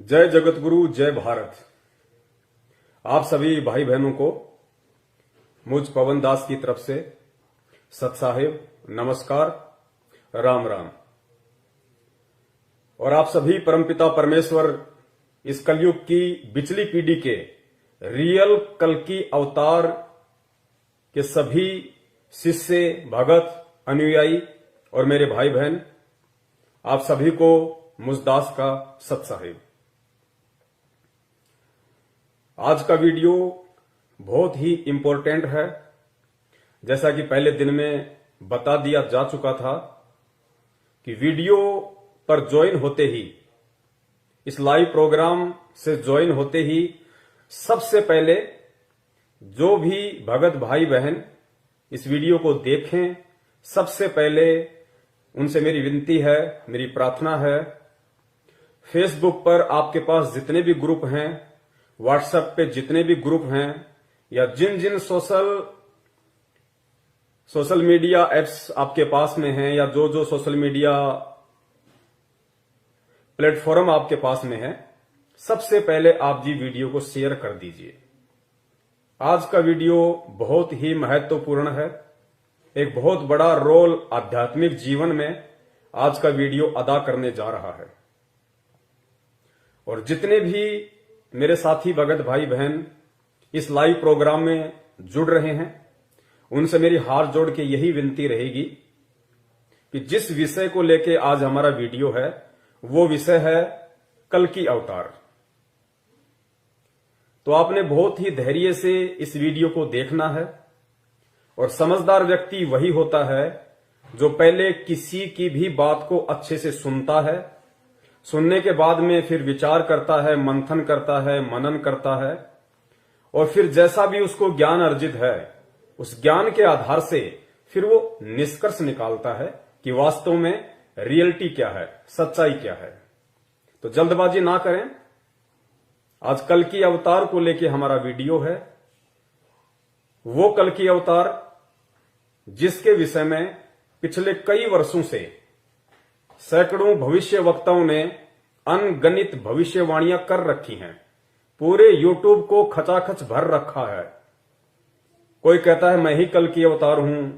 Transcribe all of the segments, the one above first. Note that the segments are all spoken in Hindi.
जय जगतगुरु, जय भारत। आप सभी भाई बहनों को मुझ पवन दास की तरफ से सत साहेब नमस्कार, राम राम। और आप सभी परमपिता परमेश्वर इस कलयुग की बिचली पीढ़ी के रियल कल्कि अवतार के सभी शिष्य, भगत, अनुयायी और मेरे भाई बहन, आप सभी को मुझ दास का सत साहेब। आज का वीडियो बहुत ही इंपॉर्टेंट है। जैसा कि पहले दिन में बता दिया जा चुका था कि वीडियो पर ज्वाइन होते ही, इस लाइव प्रोग्राम से ज्वाइन होते ही सबसे पहले जो भी भगत भाई बहन इस वीडियो को देखें, सबसे पहले उनसे मेरी विनती है, मेरी प्रार्थना है, फेसबुक पर आपके पास जितने भी ग्रुप हैं, व्हाट्सएप पे जितने भी ग्रुप हैं, या जिन जिन सोशल मीडिया एप्स आपके पास में हैं, या जो जो सोशल मीडिया प्लेटफॉर्म आपके पास में है, सबसे पहले आप जी वीडियो को शेयर कर दीजिए। आज का वीडियो बहुत ही महत्वपूर्ण है। एक बहुत बड़ा रोल आध्यात्मिक जीवन में आज का वीडियो अदा करने जा रहा है। और जितने भी मेरे साथी भगत भाई बहन इस लाइव प्रोग्राम में जुड़ रहे हैं, उनसे मेरी हाथ जोड़ के यही विनती रहेगी कि जिस विषय को लेके आज हमारा वीडियो है, वो विषय है कल्कि अवतार। तो आपने बहुत ही धैर्य से इस वीडियो को देखना है। और समझदार व्यक्ति वही होता है जो पहले किसी की भी बात को अच्छे से सुनता है, सुनने के बाद में फिर विचार करता है, मंथन करता है, मनन करता है, और फिर जैसा भी उसको ज्ञान अर्जित है, उस ज्ञान के आधार से फिर वो निष्कर्ष निकालता है कि वास्तव में रियलिटी क्या है, सच्चाई क्या है। तो जल्दबाजी ना करें। आज कल्कि अवतार को लेके हमारा वीडियो है। वो कल्कि अवतार जिसके विषय में पिछले कई वर्षों से सैकड़ों भविष्य वक्ताओं ने अनगणित भविष्यवाणियां कर रखी हैं। पूरे यूट्यूब को खचाखच भर रखा है। कोई कहता है मैं ही कल्कि अवतार हूं,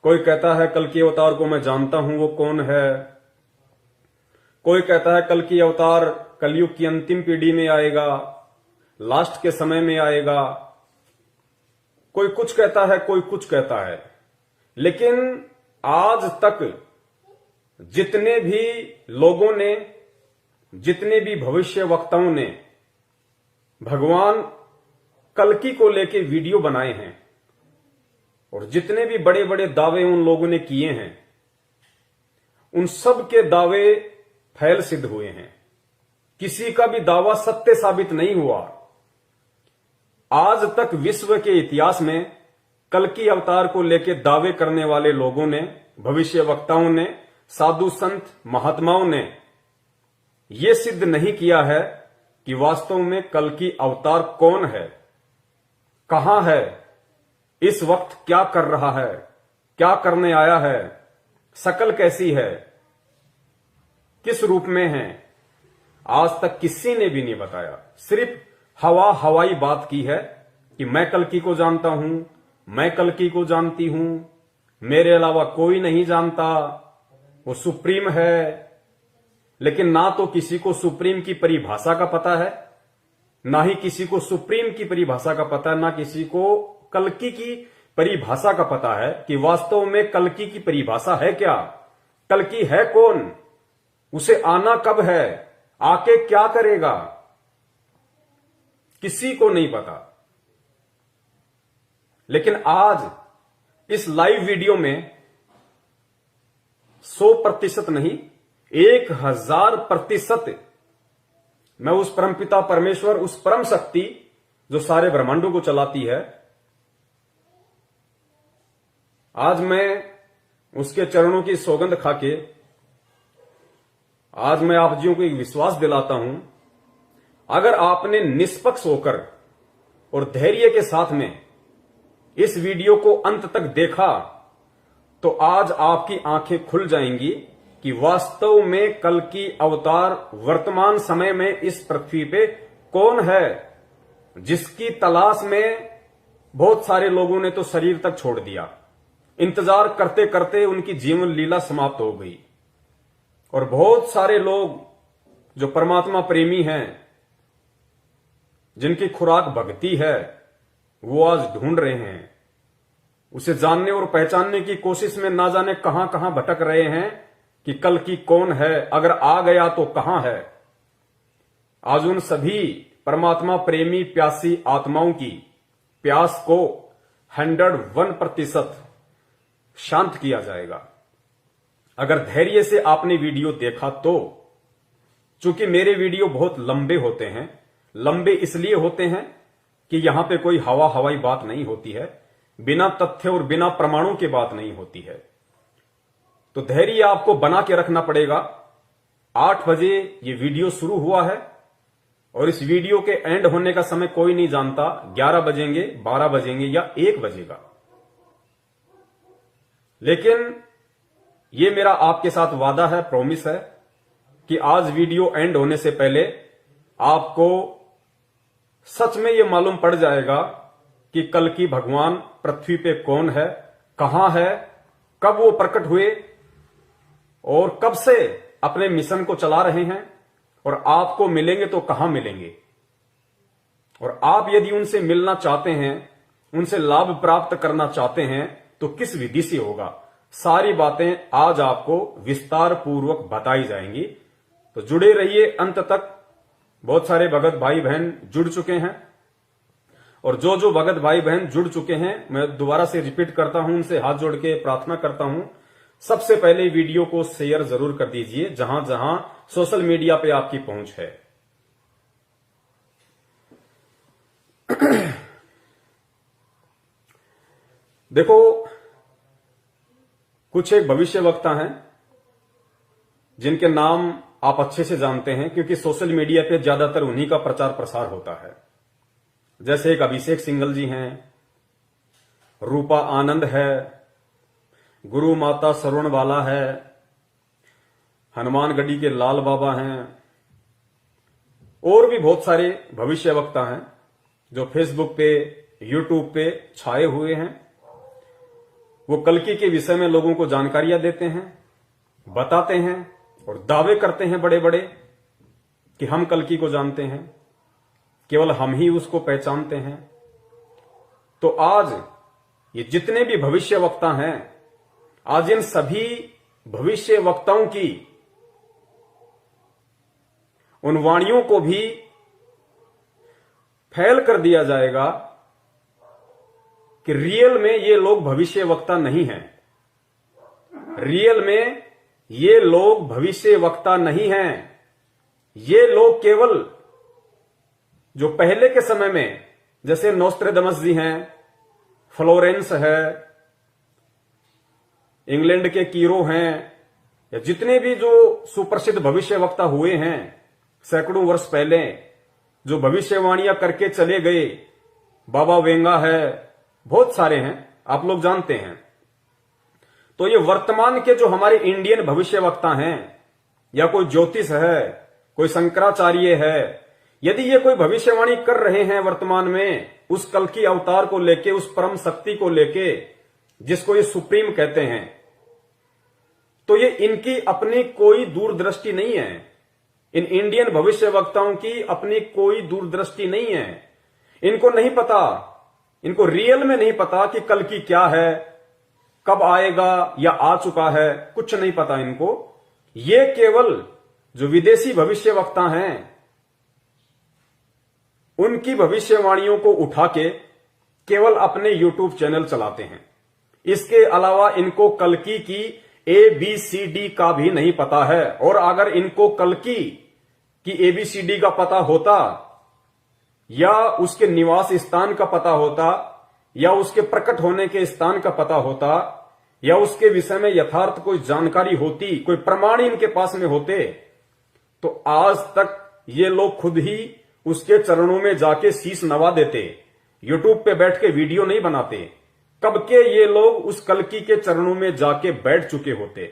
कोई कहता है कल्कि अवतार को मैं जानता हूं, वो कौन है। कोई कहता है कल्कि अवतार कलयुग की अंतिम पीढ़ी में आएगा, लास्ट के समय में आएगा। कोई कुछ कहता है, कोई कुछ कहता है। लेकिन आज तक जितने भी लोगों ने, जितने भी भविष्य वक्ताओं ने भगवान कल्कि को लेके वीडियो बनाए हैं, और जितने भी बड़े बड़े दावे उन लोगों ने किए हैं, उन सब के दावे फैल सिद्ध हुए हैं। किसी का भी दावा सत्य साबित नहीं हुआ। आज तक विश्व के इतिहास में कल्कि अवतार को लेकर दावे करने वाले लोगों ने, भविष्य वक्ताओं ने, साधु संत महात्माओं ने यह सिद्ध नहीं किया है कि वास्तव में कल्कि अवतार कौन है, कहां है, इस वक्त क्या कर रहा है, क्या करने आया है, शकल कैसी है, किस रूप में है। आज तक किसी ने भी नहीं बताया। सिर्फ हवाई बात की है कि मैं कल्कि को जानता हूं, मैं कल्कि को जानती हूं, मेरे अलावा कोई नहीं जानता, वो सुप्रीम है। लेकिन ना तो किसी को सुप्रीम की परिभाषा का पता है, ना ही किसी को सुप्रीम की परिभाषा का पता है, ना किसी को कल्कि की परिभाषा का पता है कि वास्तव में कल्कि की परिभाषा है क्या, कल्कि है कौन, उसे आना कब है, आके क्या करेगा, किसी को नहीं पता। लेकिन आज इस लाइव वीडियो में 100% नहीं, 1000% मैं उस परमपिता परमेश्वर, उस परम शक्ति जो सारे ब्रह्मांडों को चलाती है, आज मैं उसके चरणों की सौगंध खाके आज मैं आप जियों को एक विश्वास दिलाता हूं। अगर आपने निष्पक्ष होकर और धैर्य के साथ में इस वीडियो को अंत तक देखा, तो आज आपकी आंखें खुल जाएंगी कि वास्तव में कल की अवतार वर्तमान समय में इस पृथ्वी पे कौन है, जिसकी तलाश में बहुत सारे लोगों ने तो शरीर तक छोड़ दिया। इंतजार करते करते उनकी जीवन लीला समाप्त हो गई। और बहुत सारे लोग जो परमात्मा प्रेमी हैं, जिनकी खुराक भक्ति है, वो आज ढूंढ रहे हैं, उसे जानने और पहचानने की कोशिश में ना जाने कहां कहां भटक रहे हैं कि कल की कौन है, अगर आ गया तो कहां है। आज उन सभी परमात्मा प्रेमी प्यासी आत्माओं की प्यास को 101% शांत किया जाएगा। अगर धैर्य से आपने वीडियो देखा तो, चूंकि मेरे वीडियो बहुत लंबे होते हैं, लंबे इसलिए होते हैं कि यहां पे कोई हवाई बात नहीं होती है, बिना तथ्य और बिना प्रमाणों के बात नहीं होती है। तो धैर्य आपको बना के रखना पड़ेगा। 8 बजे ये वीडियो शुरू हुआ है और इस वीडियो के एंड होने का समय कोई नहीं जानता, 11 बजेंगे, 12 बजेंगे या 1 बजेगा। लेकिन ये मेरा आपके साथ वादा है, प्रॉमिस है कि आज वीडियो एंड होने से पहले आपको सच में ये मालूम पड़ जाएगा कि कल की भगवान पृथ्वी पे कौन है, कहां है, कब वो प्रकट हुए और कब से अपने मिशन को चला रहे हैं, और आपको मिलेंगे तो कहां मिलेंगे। और आप यदि उनसे मिलना चाहते हैं, उनसे लाभ प्राप्त करना चाहते हैं, तो किस विधि से होगा, सारी बातें आज आपको विस्तार पूर्वक बताई जाएंगी। तो जुड़े रहिए अंत तक। बहुत सारे भगत भाई बहन जुड़ चुके हैं, और जो भगत भाई बहन जुड़ चुके हैं, मैं दोबारा से रिपीट करता हूं, उनसे हाथ जोड़ के प्रार्थना करता हूं, सबसे पहले वीडियो को शेयर जरूर कर दीजिए जहां जहां सोशल मीडिया पे आपकी पहुंच है। देखो, कुछ एक भविष्यवक्ता हैं जिनके नाम आप अच्छे से जानते हैं, क्योंकि सोशल मीडिया पे ज्यादातर उन्हीं का प्रचार प्रसार होता है। जैसे एक अभिषेक सिंघल जी हैं, रूपा आनंद है, गुरु माता सरवणवाला है, हनुमानगढ़ी के लाल बाबा हैं, और भी बहुत सारे भविष्यवक्ता हैं जो फेसबुक पे, यूट्यूब पे छाए हुए हैं। वो कल्कि के विषय में लोगों को जानकारियां देते हैं, बताते हैं और दावे करते हैं बड़े बड़े कि हम कल्कि को जानते हैं, केवल हम ही उसको पहचानते हैं। तो आज ये जितने भी भविष्यवक्ता हैं, आज इन सभी भविष्यवक्ताओं की उन वाणियों को भी फैल कर दिया जाएगा कि रियल में ये लोग भविष्यवक्ता नहीं हैं। रियल में ये लोग भविष्यवक्ता नहीं हैं। ये लोग केवल जो पहले के समय में, जैसे नोस्ट्रेडमस जी हैं, फ्लोरेंस है, इंग्लैंड के कीरो हैं, या जितने भी जो सुप्रसिद्ध भविष्यवक्ता हुए हैं सैकड़ों वर्ष पहले, जो भविष्यवाणियां करके चले गए, बाबा वेंगा है, बहुत सारे हैं, आप लोग जानते हैं। तो ये वर्तमान के जो हमारे इंडियन भविष्यवक्ता हैं, या कोई ज्योतिष है, कोई शंकराचार्य है, यदि ये कोई भविष्यवाणी कर रहे हैं वर्तमान में उस कल की अवतार को लेके, उस परम शक्ति को लेके, जिसको ये सुप्रीम कहते हैं, तो ये इनकी अपनी कोई दूरदृष्टि नहीं है। इन इंडियन भविष्यवक्ताओं की अपनी कोई दूरदृष्टि नहीं है। इनको नहीं पता, इनको रियल में नहीं पता कि कल की क्या है, कब आएगा या आ चुका है, कुछ नहीं पता इनको। ये केवल जो विदेशी भविष्यवक्ता हैं, उनकी भविष्यवाणियों को उठा के केवल अपने यूट्यूब चैनल चलाते हैं। इसके अलावा इनको कल्कि की ABCD का भी नहीं पता है। और अगर इनको कल्कि की ABCD का पता होता, या उसके निवास स्थान का पता होता, या उसके प्रकट होने के स्थान का पता होता, या उसके विषय में यथार्थ कोई जानकारी होती, कोई प्रमाण इनके पास में होते, तो आज तक ये लोग खुद ही उसके चरणों में जाके शीश नवा देते। यूट्यूब पे बैठ के वीडियो नहीं बनाते। कब के ये लोग उस कल्कि के चरणों में जाके बैठ चुके होते।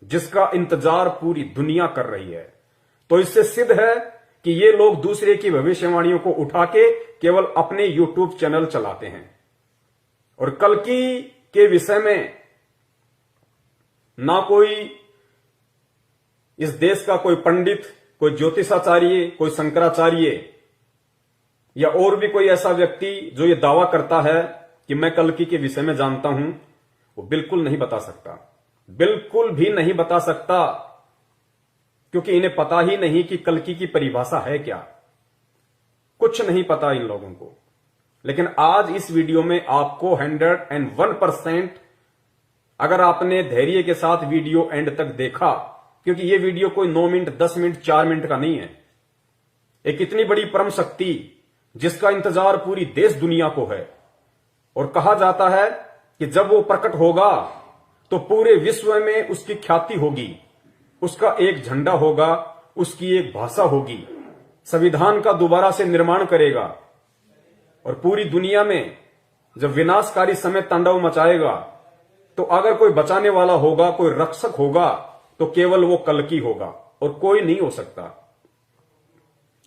जिसका इंतजार पूरी दुनिया कर रही है। तो इससे सिद्ध है कि ये लोग दूसरे की भविष्यवाणियों को उठा के केवल अपने यूट्यूब चैनल चलाते हैं। और कल्कि के विषय में ना कोई इस देश का कोई पंडित, कोई ज्योतिषाचार्य, कोई शंकराचार्य या और भी कोई ऐसा व्यक्ति जो ये दावा करता है कि मैं कल्कि के विषय में जानता हूं, वो बिल्कुल नहीं बता सकता, बिल्कुल भी नहीं बता सकता, क्योंकि इन्हें पता ही नहीं कि कल्कि की परिभाषा है क्या। कुछ नहीं पता इन लोगों को। लेकिन आज इस वीडियो में आपको 101% अगर आपने धैर्य के साथ वीडियो एंड तक देखा, क्योंकि यह वीडियो कोई 9 मिनट, 10 मिनट, 4 मिनट का नहीं है। एक इतनी बड़ी परम शक्ति जिसका इंतजार पूरी देश दुनिया को है, और कहा जाता है कि जब वो प्रकट होगा तो पूरे विश्व में उसकी ख्याति होगी, उसका एक झंडा होगा, उसकी एक भाषा होगी, संविधान का दोबारा से निर्माण करेगा, और पूरी दुनिया में जब विनाशकारी समय तांडव मचाएगा तो अगर कोई बचाने वाला होगा, कोई रक्षक होगा, तो केवल वो कल्कि होगा और कोई नहीं हो सकता।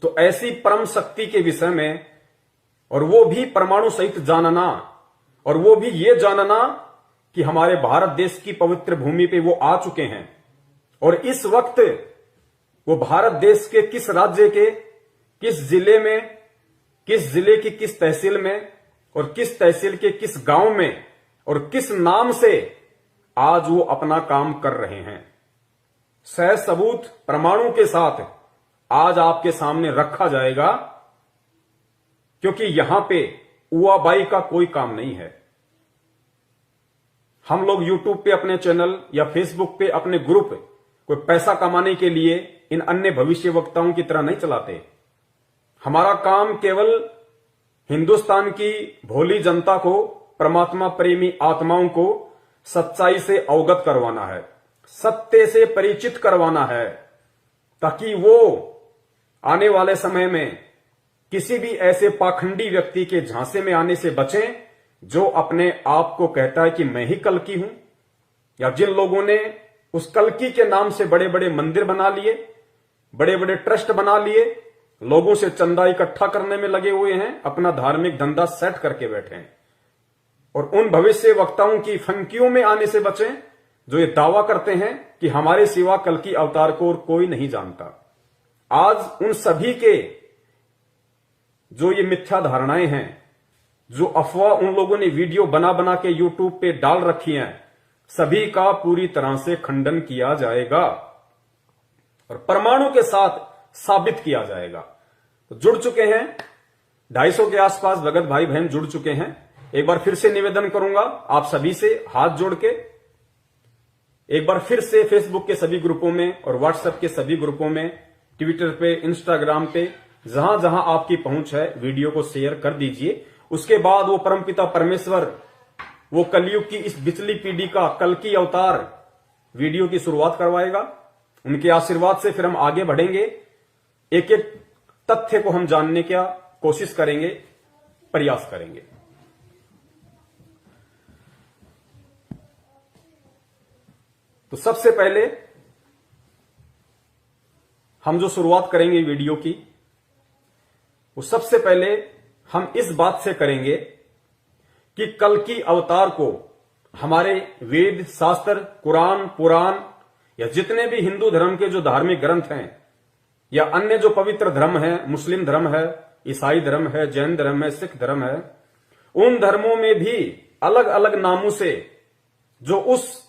तो ऐसी परम शक्ति के विषय में, और वो भी परमाणु सहित जानना, और वो भी ये जानना कि हमारे भारत देश की पवित्र भूमि पे वो आ चुके हैं, और इस वक्त वो भारत देश के किस राज्य के किस जिले में, किस जिले की किस तहसील में, और किस तहसील के किस गांव में, और किस नाम से आज वो अपना काम कर रहे हैं, सह सबूत प्रमाणों के साथ आज आपके सामने रखा जाएगा। क्योंकि यहां पे उआबाई का कोई काम नहीं है। हम लोग यूट्यूब पे अपने चैनल या फेसबुक पे अपने ग्रुप कोई पैसा कमाने के लिए इन अन्य भविष्य वक्ताओं की तरह नहीं चलाते। हमारा काम केवल हिंदुस्तान की भोली जनता को, परमात्मा प्रेमी आत्माओं को सच्चाई से अवगत करवाना है, सत्य से परिचित करवाना है, ताकि वो आने वाले समय में किसी भी ऐसे पाखंडी व्यक्ति के झांसे में आने से बचें जो अपने आप को कहता है कि मैं ही कल्कि हूं, या जिन लोगों ने उस कल्कि के नाम से बड़े बड़े मंदिर बना लिए, बड़े बड़े ट्रस्ट बना लिए, लोगों से चंदा इकट्ठा करने में लगे हुए हैं, अपना धार्मिक धंधा सेट करके बैठे हैं। और उन भविष्य वक्ताओं की फंकियों में आने से बचें जो ये दावा करते हैं कि हमारे सिवा कल्कि अवतार को और कोई नहीं जानता। आज उन सभी के जो ये मिथ्या धारणाएं हैं, जो अफवाह उन लोगों ने वीडियो बना बना के यूट्यूब पे डाल रखी हैं, सभी का पूरी तरह से खंडन किया जाएगा और परमाणु के साथ साबित किया जाएगा। तो जुड़ चुके हैं 250 के आसपास भगत भाई बहन जुड़ चुके हैं। एक बार फिर से निवेदन करूंगा आप सभी से हाथ जोड़ के, एक बार फिर से फेसबुक के सभी ग्रुपों में और व्हाट्सएप के सभी ग्रुपों में, ट्विटर पे, इंस्टाग्राम पे, जहां जहां आपकी पहुंच है वीडियो को शेयर कर दीजिए। उसके बाद वो परमपिता परमेश्वर, वो कलयुग की इस बिचली पीढ़ी का कल्कि अवतार वीडियो की शुरुआत करवाएगा। उनके आशीर्वाद से फिर हम आगे बढ़ेंगे, एक एक तथ्य को हम जानने का कोशिश करेंगे, प्रयास करेंगे। तो सबसे पहले हम जो शुरुआत करेंगे वीडियो की, वो सबसे पहले हम इस बात से करेंगे कि कल्कि अवतार को हमारे वेद, शास्त्र, कुरान, पुराण या जितने भी हिंदू धर्म के जो धार्मिक ग्रंथ हैं या अन्य जो पवित्र धर्म है, मुस्लिम धर्म है, ईसाई धर्म है, जैन धर्म है, सिख धर्म है, उन धर्मों में भी अलग अलग नामों से जो उस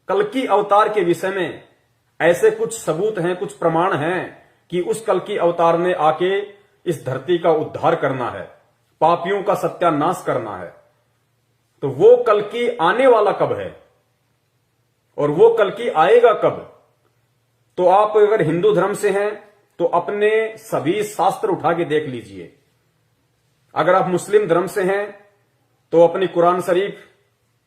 कल्कि अवतार के विषय में ऐसे कुछ सबूत हैं, कुछ प्रमाण हैं कि उस कल्कि अवतार ने आके इस धरती का उद्धार करना है, पापियों का सत्यानाश करना है। तो वो कल्कि आने वाला कब है और वो कल्कि आएगा कब? तो आप अगर हिंदू धर्म से हैं तो अपने सभी शास्त्र उठा के देख लीजिए। अगर आप मुस्लिम धर्म से हैं तो अपनी कुरान शरीफ,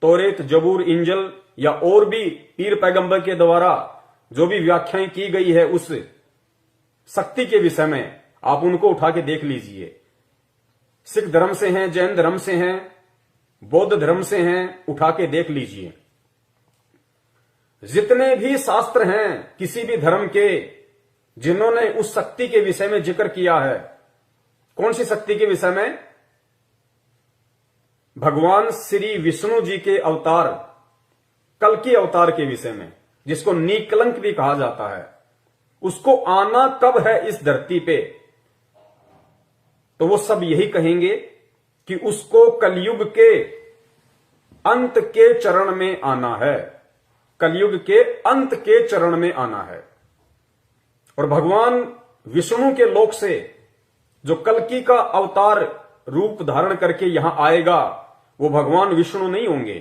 तौरेत, जबूर, इंजल या और भी पीर पैगंबर के द्वारा जो भी व्याख्याएं की गई है उस शक्ति के विषय में, आप उनको उठा के देख लीजिए। सिख धर्म से हैं, जैन धर्म से हैं, बौद्ध धर्म से हैं, उठा के देख लीजिए। जितने भी शास्त्र हैं किसी भी धर्म के, जिन्होंने उस शक्ति के विषय में जिक्र किया है, कौन सी शक्ति के विषय में? भगवान श्री विष्णु जी के अवतार, कल्कि अवतार के विषय में, जिसको निकलंक भी कहा जाता है, उसको आना कब है इस धरती पे, तो वो सब यही कहेंगे कि उसको कलयुग के अंत के चरण में आना है, कलयुग के अंत के चरण में आना है। और भगवान विष्णु के लोक से जो कल्कि का अवतार रूप धारण करके यहां आएगा, वो भगवान विष्णु नहीं होंगे,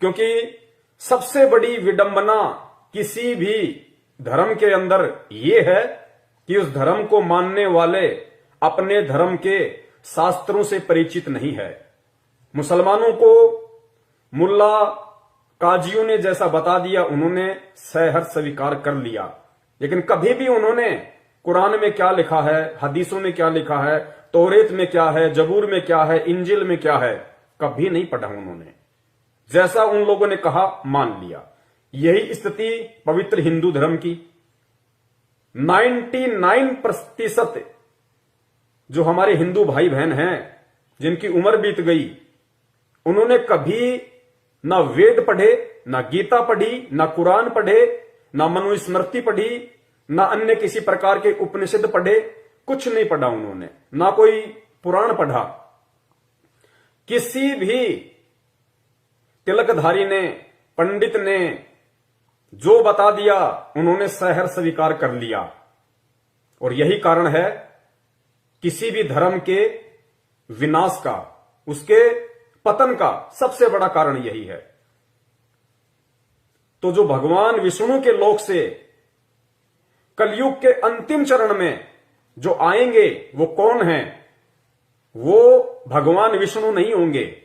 क्योंकि सबसे बड़ी विडंबना किसी भी धर्म के अंदर यह है कि उस धर्म को मानने वाले अपने धर्म के शास्त्रों से परिचित नहीं है। मुसलमानों को मुल्ला काजियों ने जैसा बता दिया, उन्होंने सहर्ष स्वीकार कर लिया, लेकिन कभी भी उन्होंने कुरान में क्या लिखा है, हदीसों में क्या लिखा है, तौरेत में क्या है, जबूर में क्या है, इंजिल में क्या है, कभी नहीं पढ़ा उन्होंने। जैसा उन लोगों ने कहा मान लिया। यही स्थिति पवित्र हिंदू धर्म की 99% जो हमारे हिंदू भाई बहन हैं, जिनकी उम्र बीत गई, उन्होंने कभी ना वेद पढ़े, ना गीता पढ़ी, ना कुरान पढ़े, ना मनुस्मृति पढ़ी, ना अन्य किसी प्रकार के उपनिषद पढ़े, कुछ नहीं पढ़ा उन्होंने, ना कोई पुराण पढ़ा। किसी भी तिलकधारी ने, पंडित ने जो बता दिया, उन्होंने सहर्ष स्वीकार कर लिया। और यही कारण है किसी भी धर्म के विनाश का, उसके पतन का सबसे बड़ा कारण यही है। तो जो भगवान विष्णु के लोक से कलयुग के अंतिम चरण में जो आएंगे, वो कौन हैं? वो भगवान विष्णु नहीं होंगे।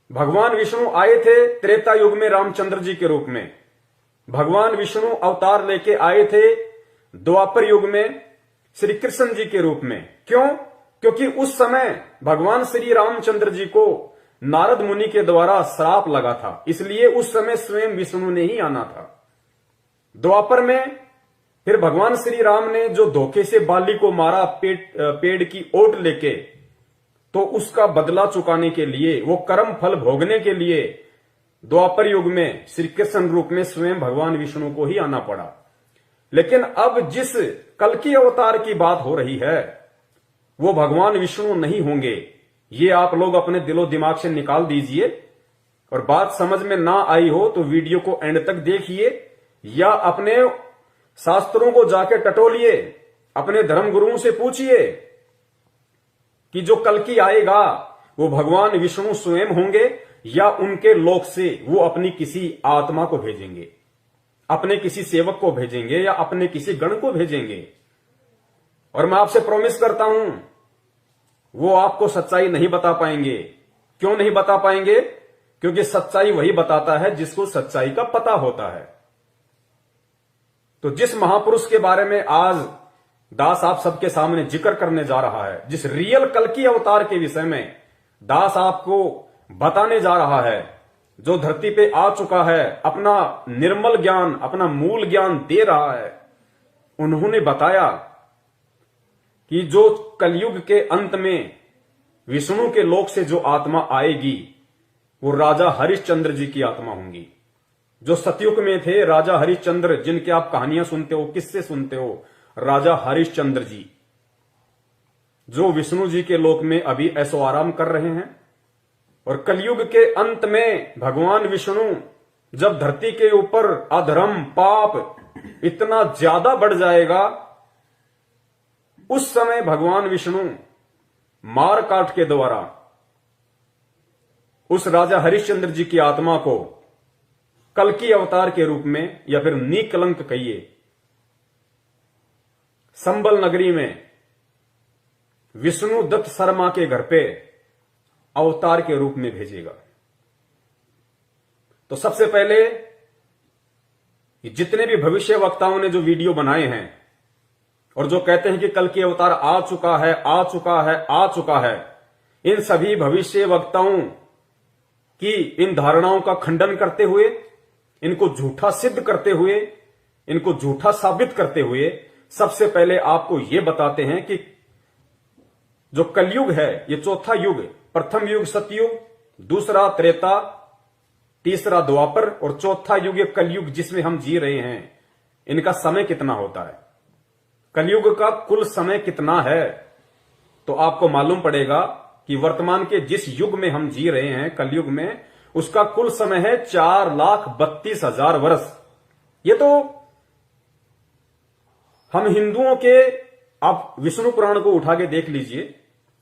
भगवान विष्णु आए थे त्रेता युग में रामचंद्र जी के रूप में। भगवान विष्णु अवतार लेके आए थे द्वापर युग में श्री कृष्ण जी के रूप में। क्यों? क्योंकि उस समय भगवान श्री रामचंद्र जी को नारद मुनि के द्वारा श्राप लगा था, इसलिए उस समय स्वयं विष्णु ने ही आना था। द्वापर में फिर भगवान श्री राम ने जो धोखे से बाली को मारा पेड़ की ओट लेके, तो उसका बदला चुकाने के लिए, वो कर्म फल भोगने के लिए द्वापर युग में श्री कृष्ण रूप में स्वयं भगवान विष्णु को ही आना पड़ा। लेकिन अब जिस कल्कि अवतार की बात हो रही है, वो भगवान विष्णु नहीं होंगे। ये आप लोग अपने दिलो दिमाग से निकाल दीजिए, और बात समझ में ना आई हो तो वीडियो को एंड तक देखिए, या अपने शास्त्रों को जाके टटोलिए, अपने धर्म गुरुओं से पूछिए कि जो कल्कि आएगा वो भगवान विष्णु स्वयं होंगे, या उनके लोक से वो अपनी किसी आत्मा को भेजेंगे, अपने किसी सेवक को भेजेंगे, या अपने किसी गण को भेजेंगे। और मैं आपसे प्रॉमिस करता हूं, वो आपको सच्चाई नहीं बता पाएंगे। क्यों नहीं बता पाएंगे? क्योंकि सच्चाई वही बताता है जिसको सच्चाई का पता होता है। तो जिस महापुरुष के बारे में आज दास आप सबके सामने जिक्र करने जा रहा है, जिस रियल कल्कि अवतार के विषय में दास आपको बताने जा रहा है, जो धरती पे आ चुका है, अपना निर्मल ज्ञान, अपना मूल ज्ञान दे रहा है, उन्होंने बताया कि जो कलयुग के अंत में विष्णु के लोक से जो आत्मा आएगी, वो राजा हरिश्चंद्र जी की आत्मा होंगी। जो सतयुग में थे राजा हरिश्चंद्र, जिनके आप कहानियां सुनते हो, किससे सुनते हो, राजा हरिश्चंद्र जी, जो विष्णु जी के लोक में अभी ऐसो आराम कर रहे हैं। और कलयुग के अंत में भगवान विष्णु जब धरती के ऊपर अधर्म पाप इतना ज्यादा बढ़ जाएगा, उस समय भगवान विष्णु मार काट के द्वारा उस राजा हरिश्चंद्र जी की आत्मा को कल्कि अवतार के रूप में, या फिर निकलंक कहिए, संबल नगरी में विष्णु दत्त शर्मा के घर पे अवतार के रूप में भेजेगा। तो सबसे पहले जितने भी भविष्य वक्ताओं ने जो वीडियो बनाए हैं और जो कहते हैं कि कल्कि अवतार आ चुका है, आ चुका है, आ चुका है, इन सभी भविष्य वक्ताओं की इन धारणाओं का खंडन करते हुए इनको झूठा सिद्ध करते हुए, इनको झूठा साबित करते हुए सबसे पहले आपको यह बताते हैं कि जो कलयुग है ये चौथा युग, प्रथम युग सतयुग, दूसरा त्रेता, तीसरा द्वापर और चौथा युग ये कलयुग जिसमें हम जी रहे हैं, इनका समय कितना होता है, कलयुग का कुल समय कितना है। तो आपको मालूम पड़ेगा कि वर्तमान के जिस युग में हम जी रहे हैं कलयुग में, उसका कुल समय है 4,32,000 वर्ष। ये तो हम हिंदुओं के, आप विष्णु पुराण को उठा के देख लीजिए,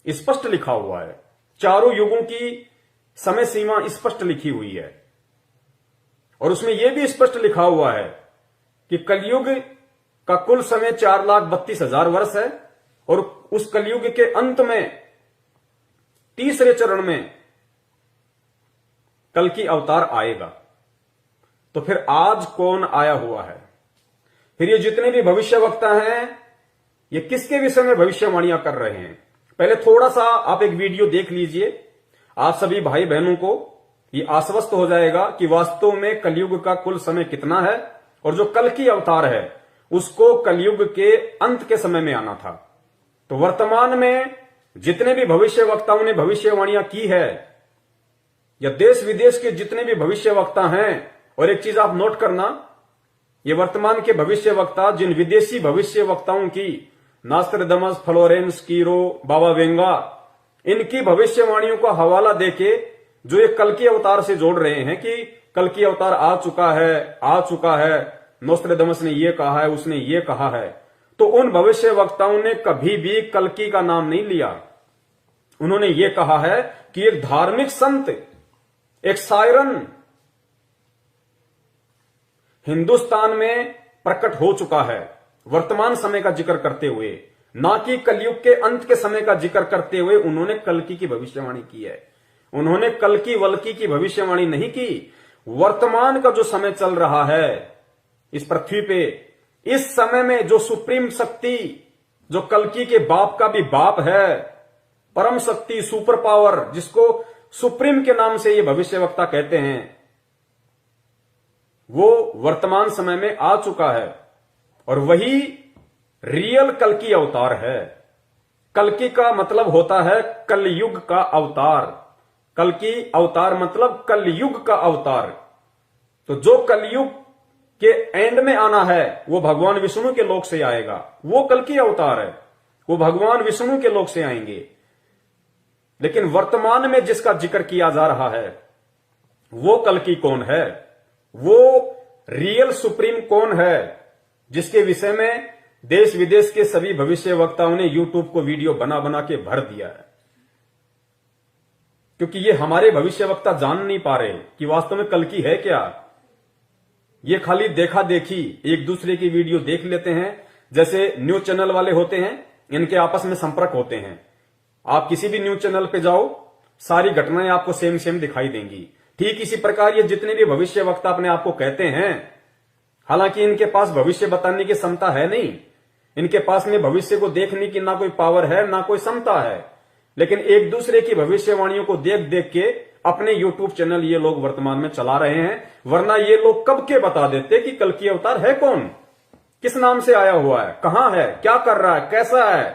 स्पष्ट लिखा हुआ है, चारों युगों की समय सीमा स्पष्ट लिखी हुई है। और उसमें यह भी स्पष्ट लिखा हुआ है कि कलयुग का कुल समय 4,32,000 वर्ष है और उस कलयुग के अंत में तीसरे चरण में कल की अवतार आएगा। तो फिर आज कौन आया हुआ है? फिर ये जितने भी भविष्यवक्ता हैं ये किसके विषय में भविष्यवाणियां कर रहे हैं? पहले थोड़ा सा आप एक वीडियो देख लीजिए, आप सभी भाई बहनों को ये आश्वस्त हो जाएगा कि वास्तव में कलयुग का कुल समय कितना है और जो कल की अवतार है उसको कलयुग के अंत के समय में आना था। तो वर्तमान में जितने भी भविष्यवक्ताओं ने भविष्यवाणियां की है, या देश विदेश के जितने भी भविष्यवक्ता हैं, और एक चीज आप नोट करना, ये वर्तमान के भविष्यवक्ता जिन विदेशी भविष्यवक्ताओं की, नास्ट्राडामस, फ्लोरेंस, कीरो, बाबा वेंगा, इनकी भविष्यवाणियों का हवाला देके जो ये कल की अवतार से जोड़ रहे हैं कि कल की अवतार आ चुका है, नोस्ट्राडामस ने ये कहा है, उसने ये कहा है, तो उन भविष्यवक्ताओं ने कभी भी कल्कि का नाम नहीं लिया। उन्होंने ये कहा है कि एक धार्मिक संत, एक सायरन हिंदुस्तान में प्रकट हो चुका है, वर्तमान समय का जिक्र करते हुए, ना कि कलयुग के अंत के समय का जिक्र करते हुए उन्होंने कल्कि की भविष्यवाणी की है। उन्होंने कल्कि वल्कि की भविष्यवाणी नहीं की। वर्तमान का जो समय चल रहा है इस पृथ्वी पे, इस समय में जो सुप्रीम शक्ति, जो कल्कि के बाप का भी बाप है, परम शक्ति, सुपर पावर, जिसको सुप्रीम के नाम से ये भविष्यवक्ता कहते हैं, वो वर्तमान समय में आ चुका है और वही रियल कल्कि अवतार है। कल्कि का मतलब होता है कलयुग का अवतार। कल्कि अवतार मतलब कलयुग का अवतार। तो जो कलयुग के एंड में आना है वो भगवान विष्णु के लोक से आएगा, वो कल्कि अवतार है, वो भगवान विष्णु के लोक से आएंगे। लेकिन वर्तमान में जिसका जिक्र किया जा रहा है वो कल्कि कौन है, वो रियल सुप्रीम कौन है, जिसके विषय में देश विदेश के सभी भविष्यवक्ताओं ने यूट्यूब को वीडियो बना बना के भर दिया है। क्योंकि ये हमारे भविष्यवक्ता जान नहीं पा रहे कि वास्तव में कल्कि है क्या। ये खाली देखा देखी एक दूसरे की वीडियो देख लेते हैं, जैसे न्यूज चैनल वाले होते हैं, इनके आपस में संपर्क होते हैं। आप किसी भी न्यूज चैनल पे जाओ, सारी घटनाएं आपको सेम सेम दिखाई देंगी। ठीक इसी प्रकार ये जितने भी भविष्यवक्ता अपने आप को कहते हैं, हालांकि इनके पास भविष्य बताने की क्षमता है नहीं, इनके पास में भविष्य को देखने की ना कोई पावर है ना कोई क्षमता है, लेकिन एक दूसरे की भविष्यवाणियों को देख देख के अपने यूट्यूब चैनल ये लोग वर्तमान में चला रहे हैं। वरना ये लोग कब के बता देते कि कल्कि अवतार है कौन, किस नाम से आया हुआ है, कहां है, क्या कर रहा है, कैसा है,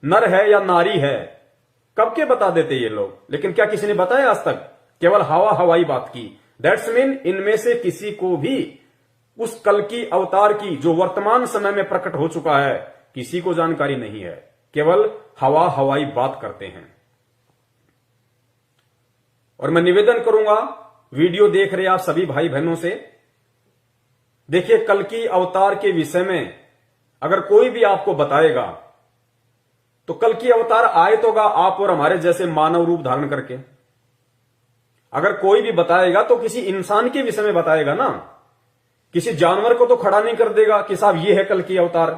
नर है या नारी है, कब के बता देते ये लोग। लेकिन क्या किसी ने बताया आज तक? केवल हवा हवाई बात की। दैट्स मीन इनमें से किसी को भी उस कल्कि अवतार की जो वर्तमान समय में प्रकट हो चुका है, किसी को जानकारी नहीं है, केवल हवा हवाई बात करते हैं। और मैं निवेदन करूंगा वीडियो देख रहे आप सभी भाई बहनों से, देखिए कल्कि अवतार के विषय में अगर कोई भी आपको बताएगा तो कल्कि अवतार आए तो आप और हमारे जैसे मानव रूप धारण करके। अगर कोई भी बताएगा तो किसी इंसान के विषय में बताएगा ना, किसी जानवर को तो खड़ा नहीं कर देगा कि साहब ये है कल्कि अवतार।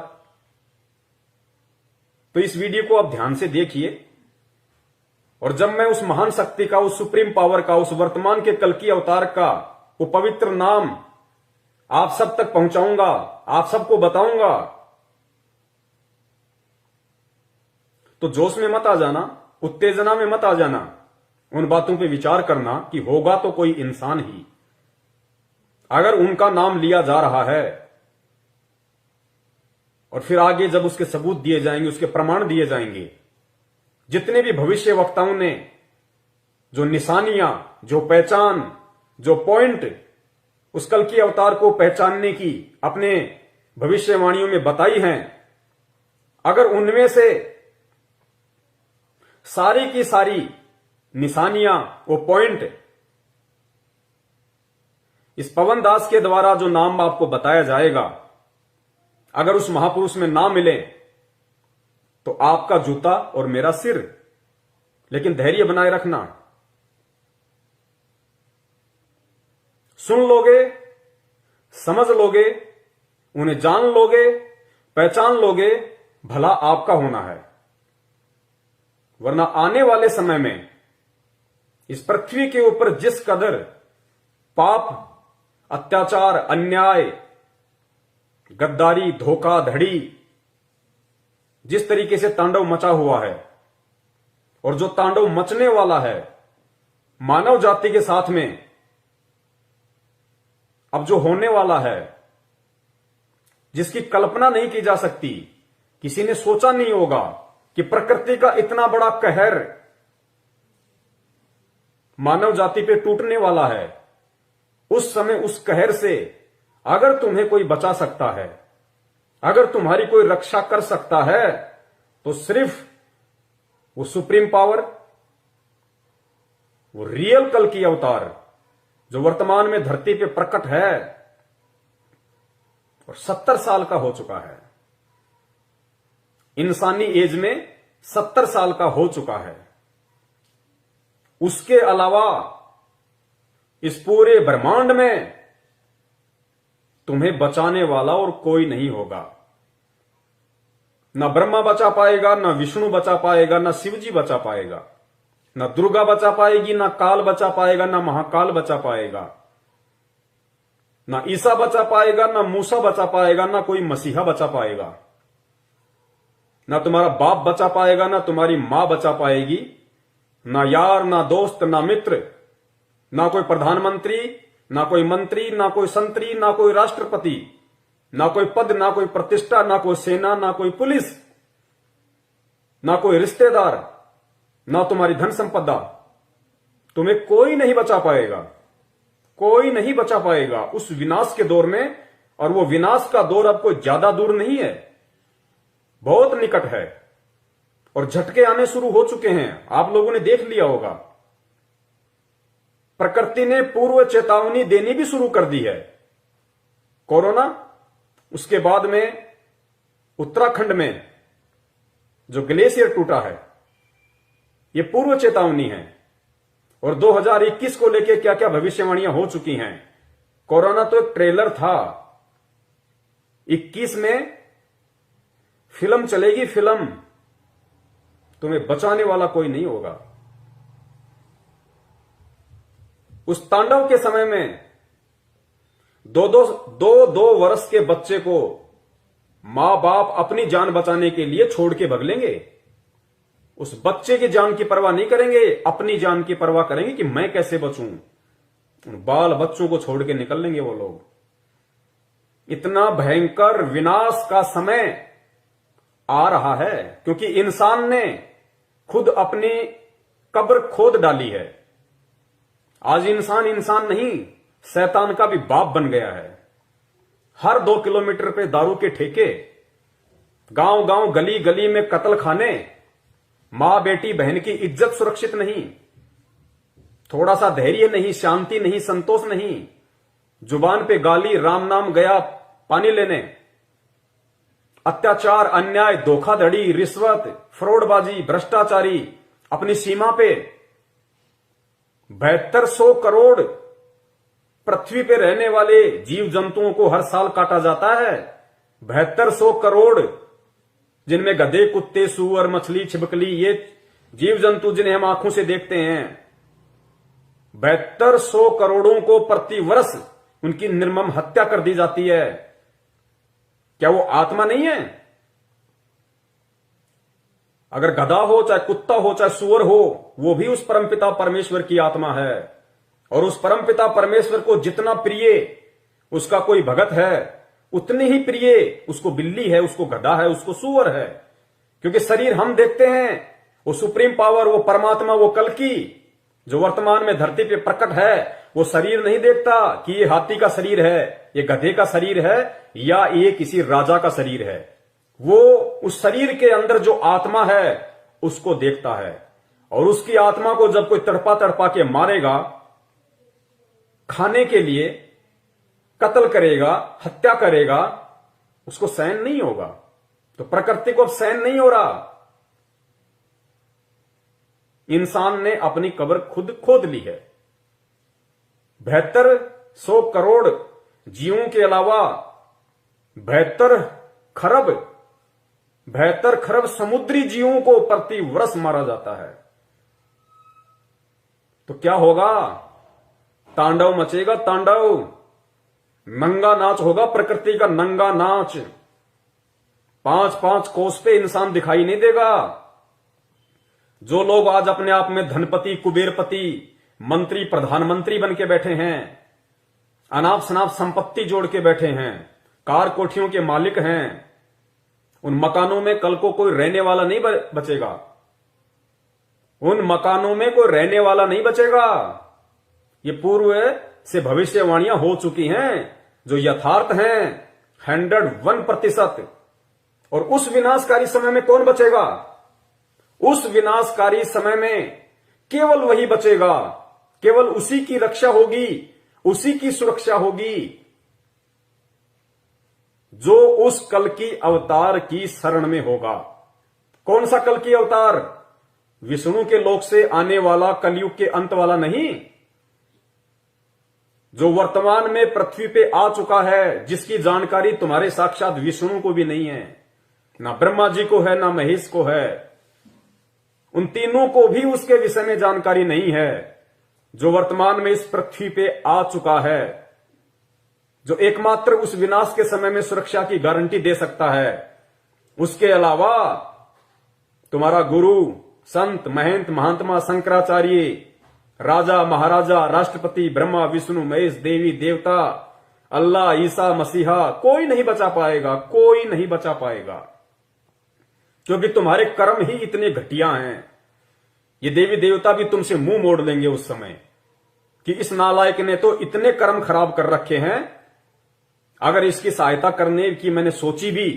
तो इस वीडियो को आप ध्यान से देखिए, और जब मैं उस महान शक्ति का, उस सुप्रीम पावर का, उस वर्तमान के कल्कि अवतार का वो पवित्र नाम आप सब तक पहुंचाऊंगा, आप सबको बताऊंगा, तो जोश में मत आ जाना, उत्तेजना में मत आ जाना। उन बातों पे विचार करना कि होगा तो कोई इंसान ही। अगर उनका नाम लिया जा रहा है और फिर आगे जब उसके सबूत दिए जाएंगे, उसके प्रमाण दिए जाएंगे, जितने भी भविष्य वक्ताओं ने जो निशानियां, जो पहचान, जो पॉइंट उस कल की अवतार को पहचानने की अपने भविष्यवाणियों में बताई हैं, अगर उनमें से सारी की सारी निशानियां, वो पॉइंट इस पवन दास के द्वारा जो नाम आपको बताया जाएगा, अगर उस महापुरुष में ना मिले तो आपका जूता और मेरा सिर। लेकिन धैर्य बनाए रखना, सुन लोगे, समझ लोगे, उन्हें जान लोगे, पहचान लोगे, भला आपका होना है। वरना आने वाले समय में इस पृथ्वी के ऊपर जिस कदर पाप, अत्याचार, अन्याय, गद्दारी, धोखाधड़ी जिस तरीके से तांडव मचा हुआ है और जो तांडव मचने वाला है मानव जाति के साथ में, अब जो होने वाला है, जिसकी कल्पना नहीं की जा सकती, किसी ने सोचा नहीं होगा कि प्रकृति का इतना बड़ा कहर मानव जाति पे टूटने वाला है। उस समय उस कहर से अगर तुम्हें कोई बचा सकता है, अगर तुम्हारी कोई रक्षा कर सकता है, तो सिर्फ वो सुप्रीम पावर, वो रियल कल की अवतार जो वर्तमान में धरती पे प्रकट है और 70 साल का हो चुका है, इंसानी एज में 70 साल का हो चुका है। उसके अलावा इस पूरे ब्रह्मांड में तुम्हें बचाने वाला और कोई नहीं होगा। ना ब्रह्मा बचा पाएगा, ना विष्णु बचा पाएगा, ना शिवजी बचा पाएगा, ना दुर्गा बचा पाएगी, ना काल बचा पाएगा, ना महाकाल बचा पाएगा, ना ईसा बचा पाएगा, ना मूसा बचा पाएगा, ना कोई मसीहा बचा पाएगा, ना तुम्हारा बाप बचा पाएगा, ना तुम्हारी मां बचा पाएगी, ना यार, ना दोस्त, ना मित्र, ना कोई प्रधानमंत्री, ना कोई मंत्री, ना कोई संतरी, ना कोई राष्ट्रपति, ना कोई पद, ना कोई प्रतिष्ठा, ना कोई सेना, ना कोई पुलिस, ना कोई रिश्तेदार, ना तुम्हारी धन संपदा, तुम्हें कोई नहीं बचा पाएगा, कोई नहीं बचा पाएगा उस विनाश के दौर में। और वो विनाश का दौर अब कोई ज्यादा दूर नहीं है, बहुत निकट है और झटके आने शुरू हो चुके हैं। आप लोगों ने देख लिया होगा, प्रकृति ने पूर्व चेतावनी देनी भी शुरू कर दी है। कोरोना, उसके बाद में उत्तराखंड में जो ग्लेशियर टूटा है, यह पूर्व चेतावनी है। और 2021 को लेकर क्या क्या भविष्यवाणियां हो चुकी हैं। कोरोना तो एक ट्रेलर था, 21 में फिल्म चलेगी, फिल्म, तुम्हें बचाने वाला कोई नहीं होगा। उस तांडव के समय में दो वर्ष के बच्चे को मां बाप अपनी जान बचाने के लिए छोड़ के भग लेंगे। उस बच्चे की जान की परवाह नहीं करेंगे, अपनी जान की परवाह करेंगे कि मैं कैसे बचूं। उन बाल बच्चों को छोड़ के निकल लेंगे वो लोग। इतना भयंकर विनाश का समय आ रहा है क्योंकि इंसान ने खुद अपनी कब्र खोद डाली है। आज इंसान इंसान नहीं, शैतान का भी बाप बन गया है। हर 2 किलोमीटर पे दारू के ठेके, गांव गांव गली गली में कत्ल खाने, मां बेटी बहन की इज्जत सुरक्षित नहीं, थोड़ा सा धैर्य नहीं, शांति नहीं, संतोष नहीं, जुबान पे गाली, राम नाम गया पानी लेने, अत्याचार, अन्याय, धोखाधड़ी, रिश्वत, फ्रॉडबाजी, भ्रष्टाचारी अपनी सीमा पे। 7200 करोड़ पृथ्वी पे रहने वाले जीव जंतुओं को हर साल काटा जाता है। 7200 करोड़, जिनमें गधे, कुत्ते, सूअर, मछली, छिपकली, ये जीव जंतु जिन्हें हम आंखों से देखते हैं। 7200 करोड़ों को प्रतिवर्ष उनकी निर्मम हत्या कर दी जाती है। क्या वो आत्मा नहीं है? अगर गधा हो, चाहे कुत्ता हो, चाहे सूअर हो, वो भी उस परमपिता परमेश्वर की आत्मा है। और उस परमपिता परमेश्वर को जितना प्रिय उसका कोई भगत है, उतने ही प्रिय उसको बिल्ली है, उसको गधा है, उसको सूअर है। क्योंकि शरीर हम देखते हैं, वो सुप्रीम पावर, वो परमात्मा, वो कल्कि जो वर्तमान में धरती पे प्रकट है, वो शरीर नहीं देखता कि ये हाथी का शरीर है, ये गधे का शरीर है, या ये किसी राजा का शरीर है। वो उस शरीर के अंदर जो आत्मा है उसको देखता है। और उसकी आत्मा को जब कोई तड़पा तड़पा के मारेगा, खाने के लिए कत्ल करेगा, हत्या करेगा, उसको सहन नहीं होगा। तो प्रकृति को अब सहन नहीं हो रहा। इंसान ने अपनी कब्र खुद खोद ली है। 7200 करोड़ जीवों के अलावा 72 खरब समुद्री जीवों को प्रति वर्ष मारा जाता है। तो क्या होगा? तांडव मचेगा, तांडव। नंगा नाच होगा, प्रकृति का नंगा नाच। 5-5 कोस पे इंसान दिखाई नहीं देगा। जो लोग आज अपने आप में धनपति, कुबेरपति, मंत्री, प्रधानमंत्री बन के बैठे हैं, अनाप शनाप संपत्ति जोड़ के बैठे हैं, कार कोठियों के मालिक हैं, उन मकानों में कल को कोई रहने वाला नहीं बचेगा। उन मकानों में कोई रहने वाला नहीं बचेगा। ये पूर्व से भविष्यवाणियां हो चुकी हैं, जो यथार्थ हैं 101%। और उस विनाशकारी समय में कौन बचेगा? उस विनाशकारी समय में केवल वही बचेगा, केवल उसी की रक्षा होगी, उसी की सुरक्षा होगी जो उस कल की अवतार की शरण में होगा। कौन सा कल की अवतार? विष्णु के लोक से आने वाला, कलयुग के अंत वाला नहीं, जो वर्तमान में पृथ्वी पे आ चुका है, जिसकी जानकारी तुम्हारे साक्षात विष्णु को भी नहीं है, ना ब्रह्मा जी को है, ना महेश को है। उन तीनों को भी उसके विषय में जानकारी नहीं है। जो वर्तमान में इस पृथ्वी पे आ चुका है, जो एकमात्र उस विनाश के समय में सुरक्षा की गारंटी दे सकता है। उसके अलावा तुम्हारा गुरु, संत, महंत, महात्मा, शंकराचार्य, राजा, महाराजा, राष्ट्रपति, ब्रह्मा, विष्णु, महेश, देवी, देवता, अल्लाह, ईसा मसीहा, कोई नहीं बचा पाएगा, कोई नहीं बचा पाएगा। क्योंकि तुम्हारे कर्म ही इतने घटिया हैं। ये देवी देवता भी तुमसे मुंह मोड़ लेंगे उस समय कि इस नालायक ने तो इतने कर्म खराब कर रखे हैं, अगर इसकी सहायता करने की मैंने सोची भी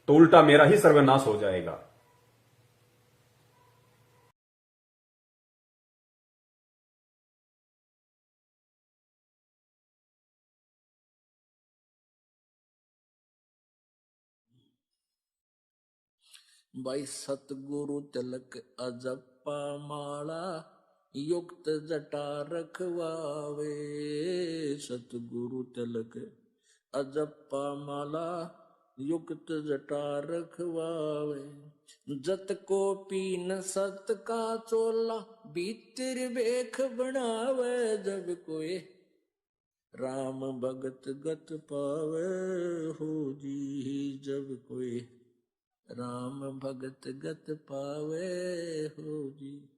तो उल्टा मेरा ही सर्वनाश हो जाएगा। भाई सतगुरु तिलक अजप्पा माला युक्त जटा रखवावे। सतगुरु तिलक अजप्पा माला युक्त जटा रखवावे। जत को पीन सत का चोला भीतर बेख बनावे। जब कोई राम भगत गत पावे हो जी। जब कोई राम भगत गत पावे हो जी।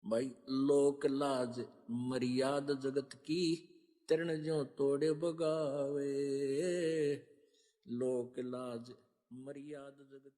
भाई लोक लाज मर्याद जगत की तरण ज्यों तोड़े बगावे। लोक लाज मर्याद जगत